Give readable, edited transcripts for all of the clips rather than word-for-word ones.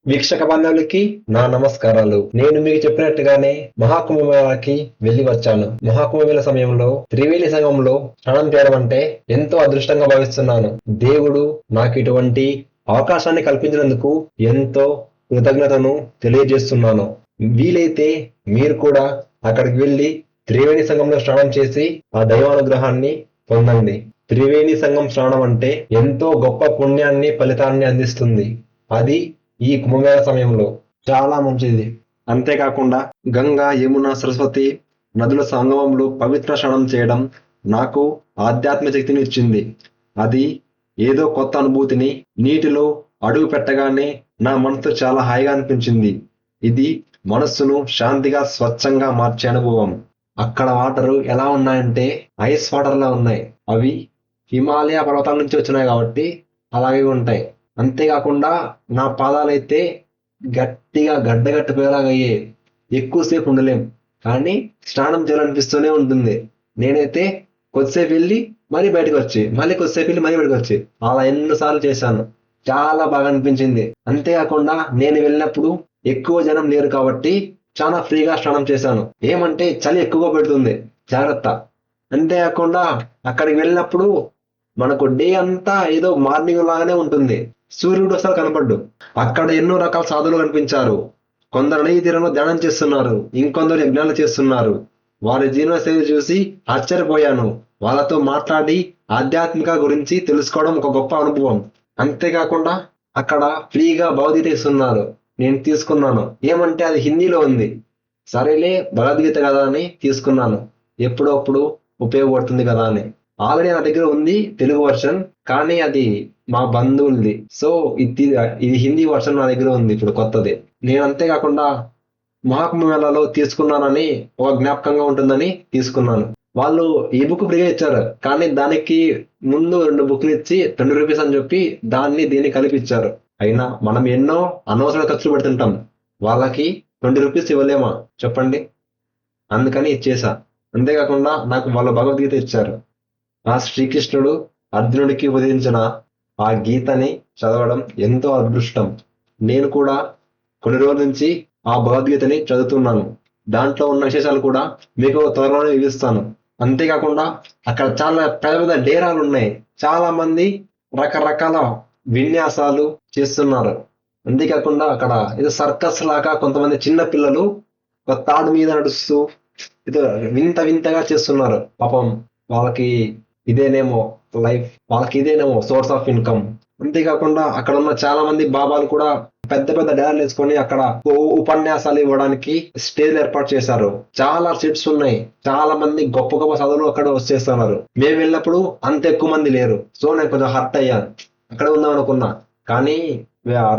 వీక్షక బంధువులకి నా నమస్కారాలు. నేను మీకు చెప్పినట్టుగానే మహాకుంభమేళాకి వెళ్లి వచ్చాను. మహాకుంభమేళ సమయంలో త్రివేణి సంగంలో స్నానం చేయడం అంటే ఎంతో అదృష్టంగా భావిస్తున్నాను. దేవుడు నాకు ఇటువంటి అవకాశాన్ని కల్పించినందుకు ఎంతో కృతజ్ఞతను తెలియజేస్తున్నాను. వీలైతే మీరు కూడా అక్కడికి వెళ్లి త్రివేణి సంగంలో స్నానం చేసి ఆ దైవానుగ్రహాన్ని పొందండి. త్రివేణి సంగం స్నానం అంటే ఎంతో గొప్ప పుణ్యాన్ని ఫలితాన్ని అందిస్తుంది. అది ఈ కుంభమేళ సమయంలో చాలా మంచిది. అంతేకాకుండా గంగా, యమున, సరస్వతి నదుల సంగమంలో పవిత్ర స్నానం చేయడం నాకు ఆధ్యాత్మిక శక్తిని ఇచ్చింది. అది ఏదో కొత్త అనుభూతిని. నీటిలో అడుగు పెట్టగానే నా మనసు చాలా హాయిగా అనిపించింది. ఇది మనస్సును శాంతిగా, స్వచ్ఛంగా మార్చే అనుభవం. అక్కడ వాటరు ఎలా ఉన్నాయంటే ఐస్ వాటర్ లా ఉన్నాయి. అవి హిమాలయ పర్వతాల నుంచి వచ్చినాయి కాబట్టి అలాగే ఉంటాయి. అంతేకాకుండా నా పాదాలైతే గట్టిగా గడ్డగట్టిపోయేలాగా అయ్యాయి. ఎక్కువసేపు ఉండలేం, కానీ స్నానం చేయాలనిపిస్తూనే ఉంటుంది. నేనైతే కొద్దిసేపు వెళ్ళి మళ్ళీ బయటకు వచ్చి, మళ్ళీ కొద్దిసేపు వెళ్ళి మళ్ళీ బయటకు వచ్చి అలా ఎన్నోసార్లు చేశాను. చాలా బాగా అనిపించింది. అంతేకాకుండా నేను వెళ్ళినప్పుడు ఎక్కువ జనం లేరు కాబట్టి చాలా ఫ్రీగా స్నానం చేశాను. ఏమంటే చలి ఎక్కువగా పెడుతుంది, జాగ్రత్త. అంతేకాకుండా అక్కడికి వెళ్ళినప్పుడు మనకు డే అంతా ఏదో మార్నింగ్ లాగానే ఉంటుంది. సూర్యుడు అసలు కనపడ్డు. అక్కడ ఎన్నో రకాల సాధువులు కనిపించారు. కొందరు నది తీరంలో ధ్యానం చేస్తున్నారు, ఇంకొందరు యజ్ఞాలు చేస్తున్నారు. వారి జీవనశైలి చూసి ఆశ్చర్యపోయాను. వాళ్ళతో మాట్లాడి ఆధ్యాత్మిక గురించి తెలుసుకోవడం ఒక గొప్ప అనుభవం. అంతేకాకుండా అక్కడ ఫ్రీగా భగవద్గీత ఇస్తున్నారు. నేను తీసుకున్నాను. ఏమంటే అది హిందీలో ఉంది. సరేలే, భగవద్గీత కదా అని తీసుకున్నాను. ఎప్పుడప్పుడు ఉపయోగపడుతుంది కదా అని. ఆల్రెడీ నా దగ్గర ఉంది తెలుగు వర్షన్, కానీ అది మా బంధువులది. సో ఇది హిందీ వర్షన్ నా దగ్గర ఉంది ఇప్పుడు కొత్తది. నేను అంతేకాకుండా మహాకుంభమేళాలో తీసుకున్నానని ఒక జ్ఞాపకంగా ఉంటుందని తీసుకున్నాను. వాళ్ళు ఈ బుక్ ఫ్రీగా ఇచ్చారు, కానీ దానికి ముందు 2 బుక్లు ఇచ్చి 2 రూపీస్ అని చెప్పి దీన్ని కలిపి ఇచ్చారు. అయినా మనం ఎన్నో అనవసర ఖర్చులు పెడుతుంటాం, వాళ్ళకి 20 రూపీస్ ఇవ్వలేమా చెప్పండి? అందుకని ఇచ్చేసా. అంతేకాకుండా నాకు వాళ్ళ భగవద్గీత ఇచ్చారు. ఆ శ్రీకృష్ణుడు అర్జునుడికి ఉపదేశించిన ఆ గీతని చదవడం ఎంతో అదృష్టం. నేను కూడా కొన్ని రోజుల నుంచి ఆ భగవద్గీతని చదువుతున్నాను. దాంట్లో ఉన్న విశేషాలు కూడా మీకు త్వరలోనే వివరిస్తాను. అంతేకాకుండా అక్కడ చాలా పెద్ద పెద్ద డేరాలు ఉన్నాయి. చాలా మంది రకరకాల విన్యాసాలు చేస్తున్నారు. అంతేకాకుండా అక్కడ ఏదో సర్కస్ లాగా కొంతమంది చిన్న పిల్లలు ఒక తాడు మీద నడుస్తూ ఏదో వింత వింతగా చేస్తున్నారు. పాపం వాళ్ళకి ఇదేనేమో లైఫ్, వాళ్ళకి ఇదేనేమో సోర్స్ ఆఫ్ ఇన్కమ్. అంతేకాకుండా అక్కడ ఉన్న చాలా మంది బాబాలు కూడా పెద్ద పెద్ద డేరాలు వేసుకొని అక్కడ ఉపన్యాసాలు ఇవ్వడానికి స్టేజ్ ఏర్పాటు చేశారు. చాలా సీట్స్ ఉన్నాయి. చాలా మంది గొప్ప గొప్ప సాధువులు అక్కడ వచ్చేస్తున్నారు. మేము వెళ్ళినప్పుడు అంత ఎక్కువ మంది లేరు. సో నేను కొంచెం హర్ట్ అయ్యాను. అక్కడ ఉందాం అనుకున్నా, కానీ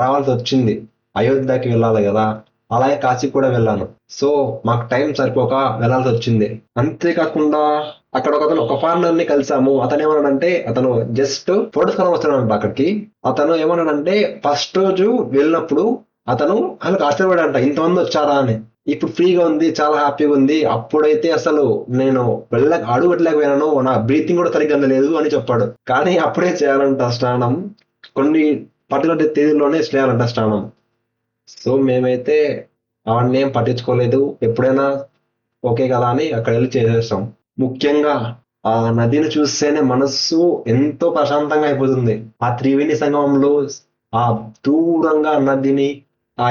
రావాల్సి వచ్చింది. అయోధ్యకి వెళ్ళాలి కదా, అలాగే కాశీ కూడా వెళ్ళాను. సో మాకు టైం సరిపోక వెళ్ళాల్సి వచ్చింది. అంతేకాకుండా అక్కడ ఒక ఫారినర్ ని కలిసాము. అతను ఏమన్నాడంటే, అతను జస్ట్ ఫోటోస్ కోసం వస్తున్నాడంట అక్కడికి. అతను ఏమన్నాడంటే, ఫస్ట్ రోజు వెళ్ళినప్పుడు అతను వాళ్ళకి ఆశ్చర్యపడాడంట, ఇంతమంది వచ్చారా అని. ఇప్పుడు ఫ్రీగా ఉంది, చాలా హ్యాపీగా ఉంది. అప్పుడైతే అసలు నేను అడుగు పెట్టలేకపోయాను, నా బ్రీతింగ్ కూడా సరిగ్గా లేదు అని చెప్పాడు. కానీ అప్పుడే చేయాలంట స్నానం, కొన్ని పర్టికులర్ తేదీల్లోనే చేయాలంట స్నానం. సో మేమైతే అవన్నీ ఏం పట్టించుకోలేదు. ఎప్పుడైనా ఓకే కదా అని అక్కడ వెళ్ళి చేసేస్తాం. ముఖ్యంగా ఆ నదిని చూస్తేనే మనస్సు ఎంతో ప్రశాంతంగా అయిపోతుంది. ఆ త్రివేణి సంగమంలో ఆ దూరంగా నదిని, ఆ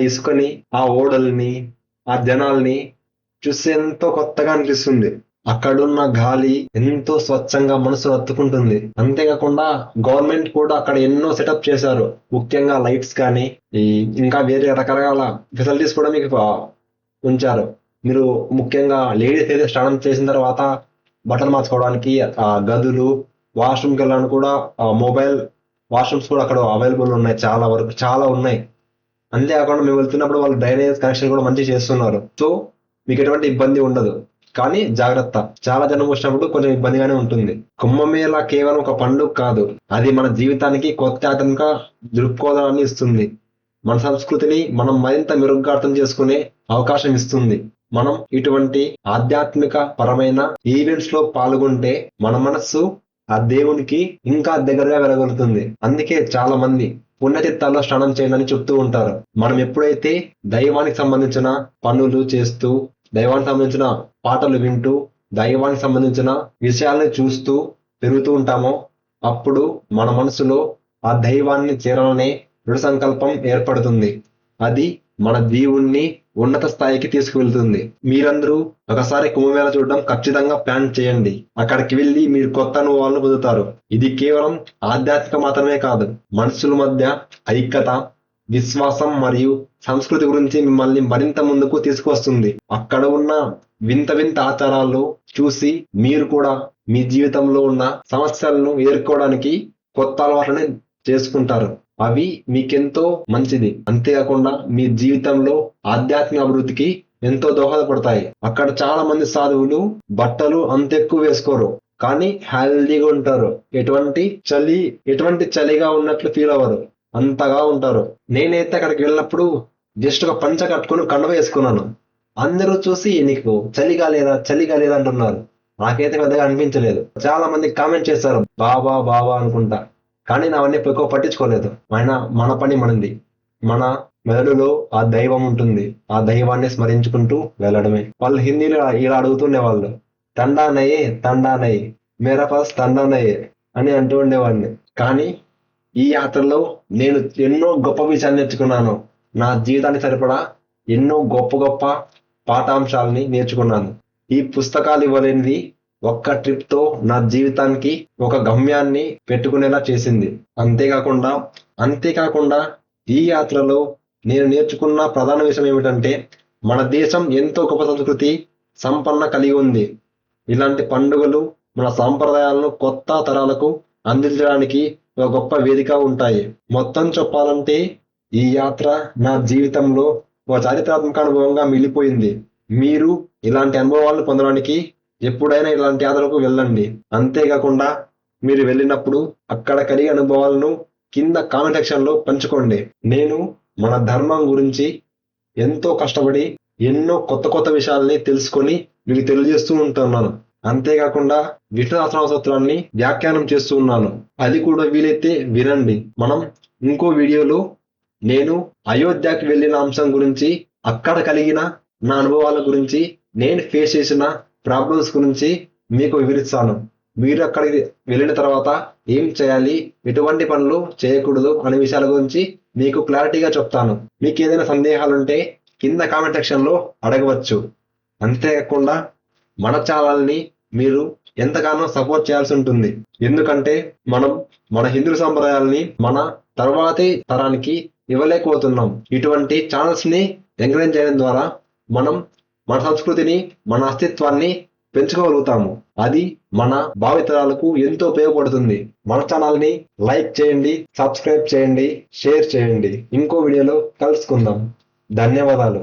ఇసుకని, ఆ ఓడల్ని, ఆ జనాల్ని చూస్తే ఎంతో కొత్తగా అనిపిస్తుంది. అక్కడున్న గాలి ఎంతో స్వచ్ఛంగా మనసును హత్తుకుంటుంది. అంతేకాకుండా గవర్నమెంట్ కూడా అక్కడ ఎన్నో సెటప్ చేశారు. ముఖ్యంగా లైట్స్ కానీ ఇంకా వేరే రకరకాల ఫెసిలిటీస్ కూడా మీకు ఉంచారు. మీరు ముఖ్యంగా లేడీస్ అయితే స్నానం చేసిన తర్వాత బట్టలు మార్చుకోవడానికి ఆ గదులు, వాష్రూమ్కి వెళ్ళడానికి కూడా మొబైల్ వాష్రూమ్స్ కూడా అక్కడ అవైలబుల్ ఉన్నాయి. చాలా వరకు చాలా ఉన్నాయి. అంతేకాకుండా మేము వెళ్తున్నప్పుడు వాళ్ళు డ్రైనేజ్ కనెక్షన్ కూడా మంచిగా చేస్తున్నారు. సో మీకు ఎటువంటి ఇబ్బంది ఉండదు. కానీ జాగ్రత్త, చాలా జనం వచ్చినప్పుడు కొంచెం ఇబ్బందిగానే ఉంటుంది. కుంభమేళ కేవలం ఒక పండుగ కాదు, అది మన జీవితానికి కొత్త ఆత్మిక దృక్కోణాన్ని ఇస్తుంది. మన సంస్కృతిని మనం మరింత మెరుగ్గా అర్థం చేసుకునే అవకాశం ఇస్తుంది. మనం ఇటువంటి ఆధ్యాత్మిక పరమైన ఈవెంట్స్ లో పాల్గొంటే మన మనస్సు ఆ దేవునికి ఇంకా దగ్గరగా వెళ్ళగలుగుతుంది. అందుకే చాలా మంది పుణ్యతీర్థాల్లో స్నానం చేయండి అని చెప్తూ ఉంటారు. మనం ఎప్పుడైతే దైవానికి సంబంధించిన పనులు చేస్తూ, దైవానికి సంబంధించిన పాటలు వింటూ, దైవానికి సంబంధించిన విషయాలను చూస్తూ పెరుగుతూ ఉంటామో అప్పుడు మన మనసులో ఆ దైవాన్ని చేరాలనే దృఢ సంకల్పం ఏర్పడుతుంది. అది మన దేవుణ్ణి ఉన్నత స్థాయికి తీసుకువెళ్తుంది. మీరందరూ ఒకసారి కుంభమేళ చూడడం ఖచ్చితంగా ప్లాన్ చేయండి. అక్కడికి వెళ్ళి మీరు కొత్త అనుభవాలను పొందుతారు. ఇది కేవలం ఆధ్యాత్మిక మాత్రమే కాదు, మనుషుల మధ్య ఐక్యత, విశ్వాసం మరియు సంస్కృతి గురించి మిమ్మల్ని మరింత ముందుకు తీసుకువస్తుంది. అక్కడ ఉన్న వింత వింత ఆచారాలు చూసి మీరు కూడా మీ జీవితంలో ఉన్న సమస్యలను ఎదుర్కోవడానికి కొత్త అలవాట్లని చేసుకుంటారు. అవి మీకెంతో మంచిది. అంతేకాకుండా మీ జీవితంలో ఆధ్యాత్మిక అభివృద్ధికి ఎంతో దోహదపడతాయి. అక్కడ చాలా మంది సాధువులు బట్టలు అంత ఎక్కువ వేసుకోరు, కానీ హెల్దీగా ఉంటారు. ఎటువంటి చలిగా ఉన్నట్లు ఫీల్ అవ్వరు, అంతగా ఉంటారు. నేనైతే అక్కడికి వెళ్ళినప్పుడు జస్ట్ ఒక పంచ కట్టుకుని కండ వేసుకున్నాను. అందరూ చూసి నీకు చలిగా లేదా అంటున్నారు. నాకైతే పెద్దగా అనిపించలేదు. చాలా మంది కామెంట్ చేశారు బాబా బాబా అనుకుంటా, కానీ నా అవన్నీ ఎక్కువ పట్టించుకోలేదు. మన పని మనది. మన మెదడులో ఆ దైవం ఉంటుంది. ఆ దైవాన్ని స్మరించుకుంటూ వెళ్ళడమే. వాళ్ళు హిందీలో ఇలా అడుగుతుండే వాళ్ళు, తండా నయ్యే మేరా పాస్ తండా నయ్యే అని అంటూ ఉండేవాడిని. కానీ ఈ యాత్రలో నేను ఎన్నో గొప్ప విషయాలు నేర్చుకున్నాను. నా జీవితానికి సరిపడా ఎన్నో గొప్ప గొప్ప పాఠాంశాలని నేర్చుకున్నాను. ఈ పుస్తకాలు ఇవ్వలేనిది ఒక్క ట్రిప్ తో నా జీవితానికి ఒక గమ్యాన్ని పెట్టుకునేలా చేసింది. అంతేకాకుండా ఈ యాత్రలో నేను నేర్చుకున్న ప్రధాన విషయం ఏమిటంటే, మన దేశం ఎంతో గొప్ప సంస్కృతి సంపన్న కలిగి ఉంది. ఇలాంటి పండుగలు మన సాంప్రదాయాలను కొత్త తరాలకు అందించడానికి ఒక గొప్ప వేదిక ఉంటాయి. మొత్తం చెప్పాలంటే ఈ యాత్ర నా జీవితంలో ఒక చారిత్రాత్మక అనుభవంగా మిగిలిపోయింది. మీరు ఇలాంటి అనుభవాలను పొందడానికి ఎప్పుడైనా ఇలాంటి యాత్రలకు వెళ్ళండి. అంతేకాకుండా మీరు వెళ్ళినప్పుడు అక్కడ కలిగే అనుభవాలను కింద కామెంట్ సెక్షన్ లో పంచుకోండి. నేను మన ధర్మం గురించి ఎంతో కష్టపడి ఎన్నో కొత్త విషయాల్ని తెలుసుకొని మీకు తెలియజేస్తూ ఉంటున్నాను. అంతేకాకుండా విష్ణు సహస్రనామ వ్యాఖ్యానం చేస్తూ ఉన్నాను. అది కూడా వీలైతే వినండి. మనం ఇంకో వీడియోలో నేను అయోధ్యకి వెళ్ళిన అంశం గురించి, అక్కడ కలిగిన నా అనుభవాల గురించి, నేను ఫేస్ చేసిన ప్రాబ్లమ్స్ గురించి మీకు వివరిస్తాను. మీరు అక్కడికి వెళ్ళిన తర్వాత ఏం చేయాలి, ఎటువంటి పనులు చేయకూడదు అనే విషయాల గురించి మీకు క్లారిటీగా చెప్తాను. మీకు ఏదైనా సందేహాలుంటే కింద కామెంట్ సెక్షన్ లో అడగవచ్చు. అంతేకాకుండా మన ఛానల్ని మీరు ఎంతగానో సపోర్ట్ చేయాల్సి ఉంటుంది. ఎందుకంటే మనం మన హిందూ సంప్రదాయాల్ని మన తర్వాతి తరానికి ఇవ్వలేకపోతున్నాం. ఇటువంటి ఛానల్స్ ని ఎంకరేజ్ చేయడం ద్వారా మనం మన సంస్కృతిని, మన అస్తిత్వాన్ని పెంచుకోగలుగుతాము. అది మన భావితరాలకు ఎంతో ఉపయోగపడుతుంది. మన ఛానల్ ని లైక్ చేయండి, సబ్స్క్రైబ్ చేయండి, షేర్ చేయండి. ఇంకో వీడియోలో కలుసుకుందాం. ధన్యవాదాలు.